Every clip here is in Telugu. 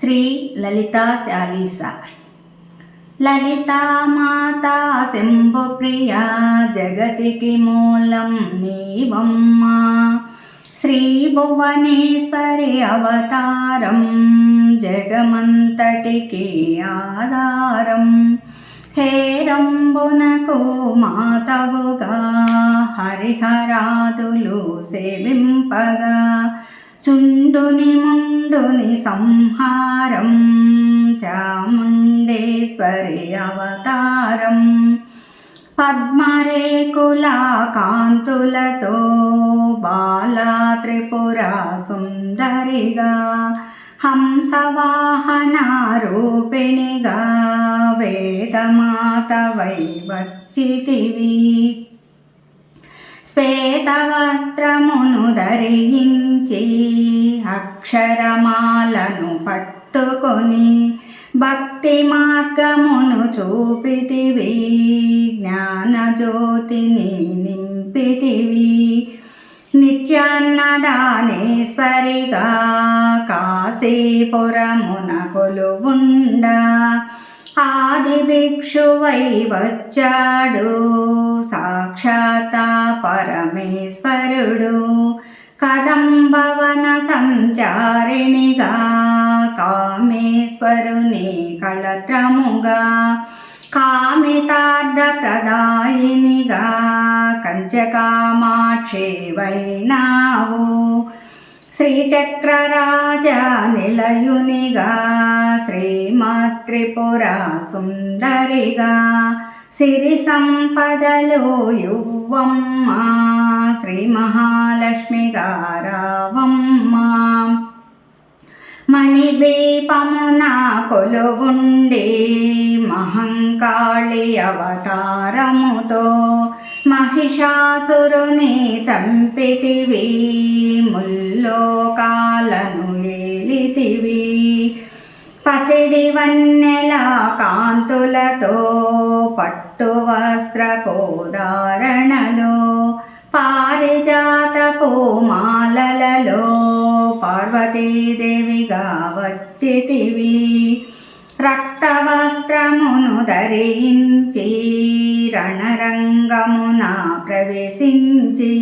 శ్రీ లలితా శాలీస. లలితా మాతా శంభుప్రియా జగతికి మూలం నీవమ్మా. శ్రీ భువనేశ్వరి అవతారం జగమంతటికి ఆధారం. హేరంబునకు మాతవుగా హరిహరాదులు సేవింపగా చుండుని ముండుని సంహారం చాముండేశ్వరి అవతారం. పద్మరేకుల కాంతులతో బాలా త్రిపుర సుందరిగా హంసవాహన రూపిణిగా వేదమాతవై వచ్చితివి. శ్వేతవస్త్రమును ధరించి అక్షరమాలను పట్టుకొని భక్తి మార్గమును చూపితివి. జ్ఞానజ్యోతిని నింపితివి. నిత్యాన్నదానేశ్వరిగా కాశీపురమున కొలువుండా ఆది భిక్షువై వచ్చాడు సాక్షాత్ పరమేశ్వరుడు. కదంబవన సంచారిణిగా కామేశ్వరుని కళత్రముగా కామితార్థ ప్రదాయినిగా కంచకామాక్షి వైనావు. శ్రీచక్రరాజ నిలయునిగా శ్రీమత్రిపుర సుందరిగా సిరి సంపదలు యువ్వమ్మా. శ్రీ మహాలక్ష్మిగా రావమ్మా. మణిదీపమున కొలువుండి మహంకాళి అవతారముతో మహిషాసురుని చంపితివి. ముల్లోకాలను ఏలితివి. పసిడి వన్నెల కాంతులతో పట్టు వస్త్రపు ధారణలో పారిజాతపు మాలలలో పార్వతీదేవిగా వచ్చితివి. రక్తవస్త్రమును ధరించి రణరంగమున ప్రవేశించి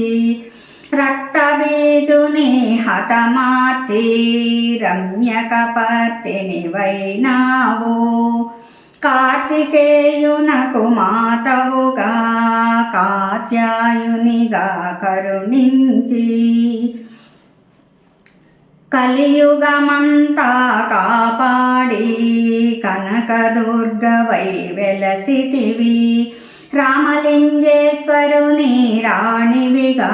రక్తబీజుని హతమార్చి రమ్యకపర్తిని వైనావు. కార్తికేయునకు మాతవుగా కాత్యాయునిగా కరుణించి కలియుగమంతా కాపాడి కనకదుర్గవై వెలసితివి. రామలింగేశ్వరుని రాణివిగా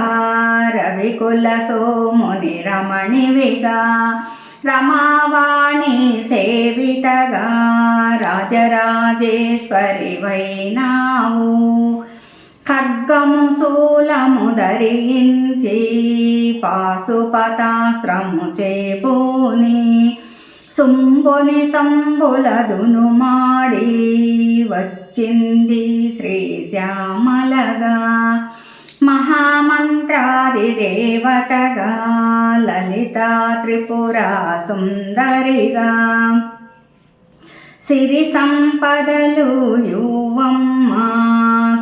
రవికుల సోముని రమణివిగా రమావాణి సేవితగా రాజరాజేశ్వరి వైనావు. ఖడ్గము శూలము ధరించి పాశుపతాస్త్రము చేపూని శుంభుని సంబులదును మాడి వచ్చింది శ్రీశ్యామలగా. మహామంత్రాది దేవతగా లలితా త్రిపుర సుందరిగా సిరి సంపదలు యువమ్మా.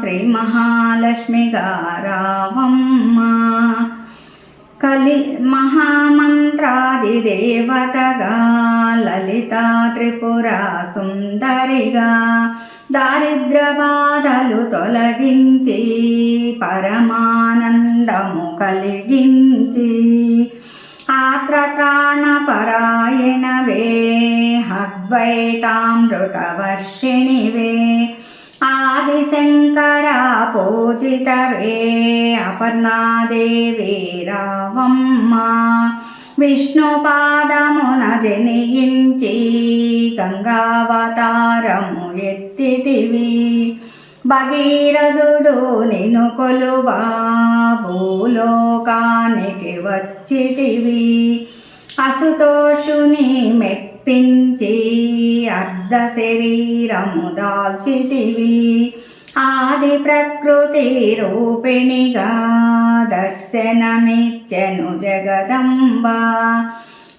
శ్రీ మహాలక్ష్మిగా రావమ్మా. మహామంత్రాది దేవతగా లలితా త్రిపుర సుందరిగా దారిద్ర బాధలు తొలగించి పరమానందము కలిగించి ఆత్రత్రాణపరాయణవే అద్వైతామృతవర్షిణివే ఆదిశంకర పూజితవే అపర్ణాదేవి రావమ్మా. విష్ణుపాదమున జనియించి గంగావతారము ఎత్తితివి. భగీరథుడు నిన్ను కొలువా భూలోకానికి వచ్చితివి. అసుతోషుని మెప్పించి అర్ధ శరీరము దాల్చితివి. ఆది ప్రకృతి రూపిణిగా దర్శనమిచ్చెను జగదంబ.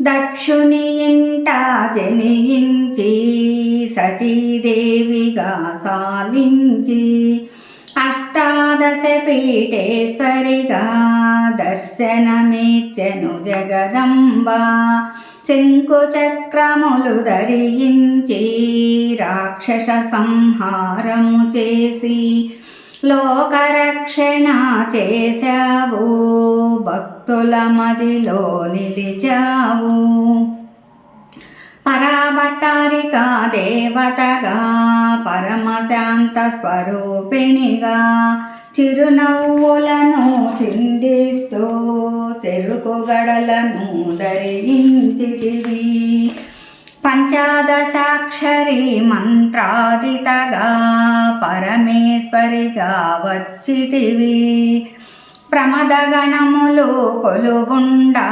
దక్షుని ఇంట జనించి సతీదేవిగా సాలించి అష్టాదశ పీఠేశ్వరిగా దర్శనమిచ్చెను జగదంబ. శంకు చక్రములు ధరించి రాక్షస సంహారము చేసి లోకరక్షణ చేశావు, భక్తుల మదిలో నిలిచావు. పరాభట్టారికా దేవతగా పరమశాంత స్వరూపిణిగా చిరునవ్వులను చిందిస్తూ చెరుకు గడలను ధరించితివి. పంచదశాక్షరి మంత్రాదితగా పరమేశ్వరిగా వచ్చితివి. ప్రమదగణములు కొలువుండా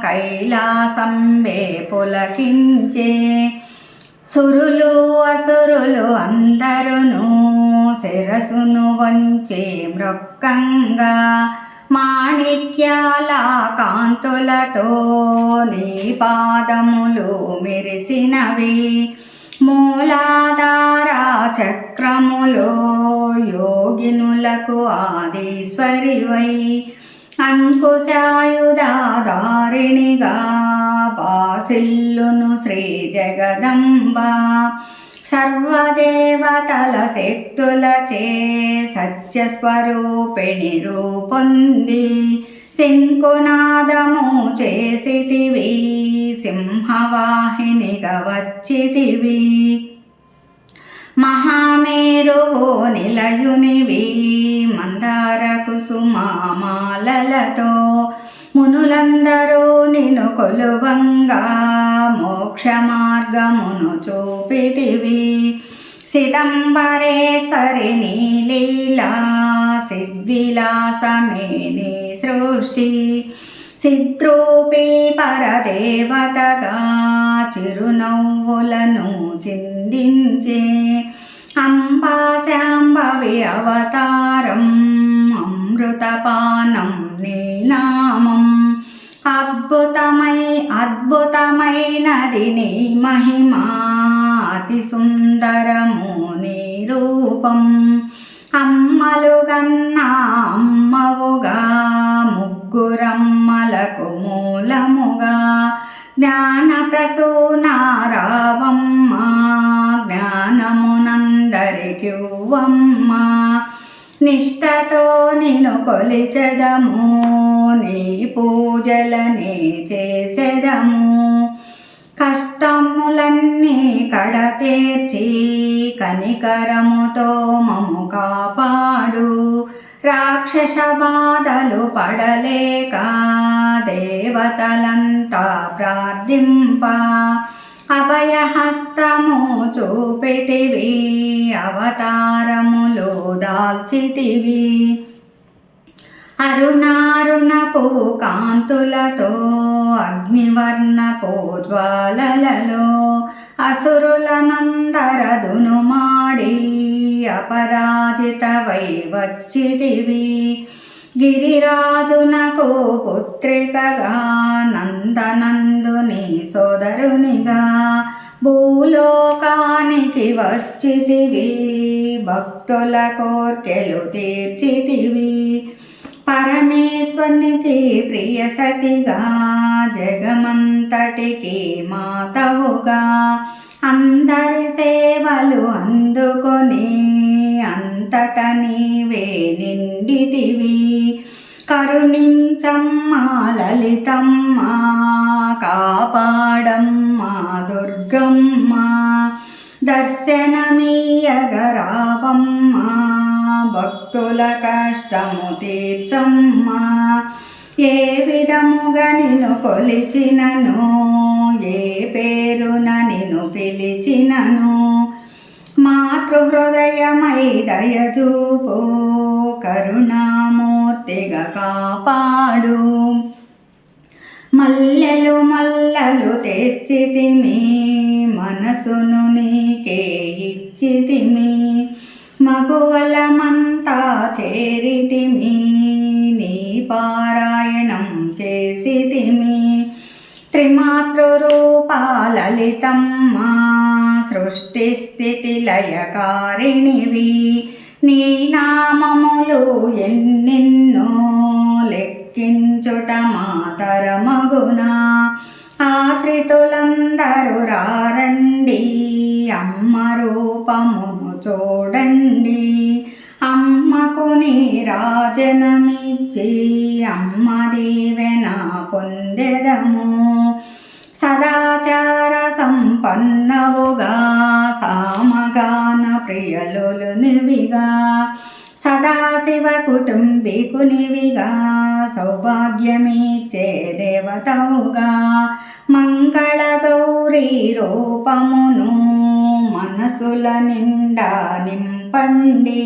కైలాసంబే పులకించే. సురులు అసురులు అందరును శిరసును వంచే మృక్కంగా మాణిక్యాల కాంతులతో నీ పాదములు మెరిసినవి. మూలాధార చక్రములో యోగినులకు ఆదిశ్వరివై అంకుశాయుధారిణిగా బాసిల్లును శ్రీ జగదంబ. సర్వదేవతల శక్తులచే సత్యస్వరూపిణి రూపొంది శంకునాదము చేసితివి, సింహవాహినిగా వచ్చితివి. మహామేరువు నిలయునివి మందార కుసుమాలతో మునులందరూ నిన్ను కొలువంగా మోక్ష మార్గమును చూపితివి. సిదంబరేశ్వరి నీ లీలా సిద్విలాసమే నీ సృష్టి. సిద్రూపీ పరదేవతగా చిరునవ్వులను చిందించే అంబా శాంభవి అవతారం అమృతపానం నీ నామం. అద్భుతమైనది నీ మహిమ, అతి సుందరము నీ రూపం. అమ్మలు గన్నా అమ్మవుగా ముగ్గురమ్మలకు మూలముగా జ్ఞాన ప్రసూనారావమ్మ, జ్ఞానమునందరికివ్వమ్మ. నిష్టతో నిన్ను కొలిచెదము, నీ పూజలని చేసెదము. కష్టములన్నీ కడతేర్చి కనికరముతో మము కాపాడు. రాక్షస బాధలు పడలేక దేవతలంతా ప్రార్థింప అభయహస్తము చూపితివి, అవతారములు దాల్చితివి. అరుణారుణపు కాంతులతో అగ్నివర్ణపు జ్వాలలలో అసురులనందరదును మాడి అపరాజితవై వచ్చితివి. గిరిరాజునకు పుత్రికగా నందనందుని సోదరునిగా భూలోకానికి వచ్చితివి. భక్తుల కోర్కెలు తీర్చితివి. పరమేశ్వరునికి ప్రియ సతిగా జగమంతటికి మాతవుగా అందరి సేవలు అందుకొని అంతట నీవే నిండితివి. కరుణించమ్మా లలితమ్మ, కాపాడమ్మా దుర్గమ్మ. దర్శనమీయగరావమ్మా, భక్తుల కష్టము తీర్చమ్మా. ఏ విధముగా నిన్ను కొలిచినను, ఏ పేరున నిన్ను పిలిచినను, మాతృహృదయమై దయచూపు, కరుణామూర్తిగా కాపాడు. మల్లెలు మల్లలు తెచ్చితిమి, మనసును నీకే ఇచ్చితిమి. మగువలమంతా చేరితిమి, నీ పారాయణం చేసితిమి. త్రిమాతృరూపాలలితమ్మ సృష్టిస్థితిలయకారిణివి నీ నామములు ఎన్నెన్నో లెక్కించుట మాతరమగునా ఆశ్రితులందరూ రారండి అమ్మ రూపమును చూడండి అమ్మకు నీరాజనమిచ్చి అమ్మ దీవెన పొందెదము సదాచార సంపన్నవుగా సామగాన ప్రియలునివిగా సదాశివ కుటుంబీకునివిగా సౌభాగ్యమిచ్చే దేవతవుగా మంగళ గౌరీ రూపమును మనసుల నిండా నింపండి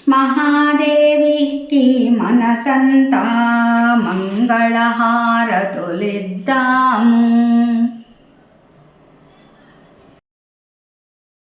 మహాదేవికి మనసంతా మంగళహారతులిద్దాము.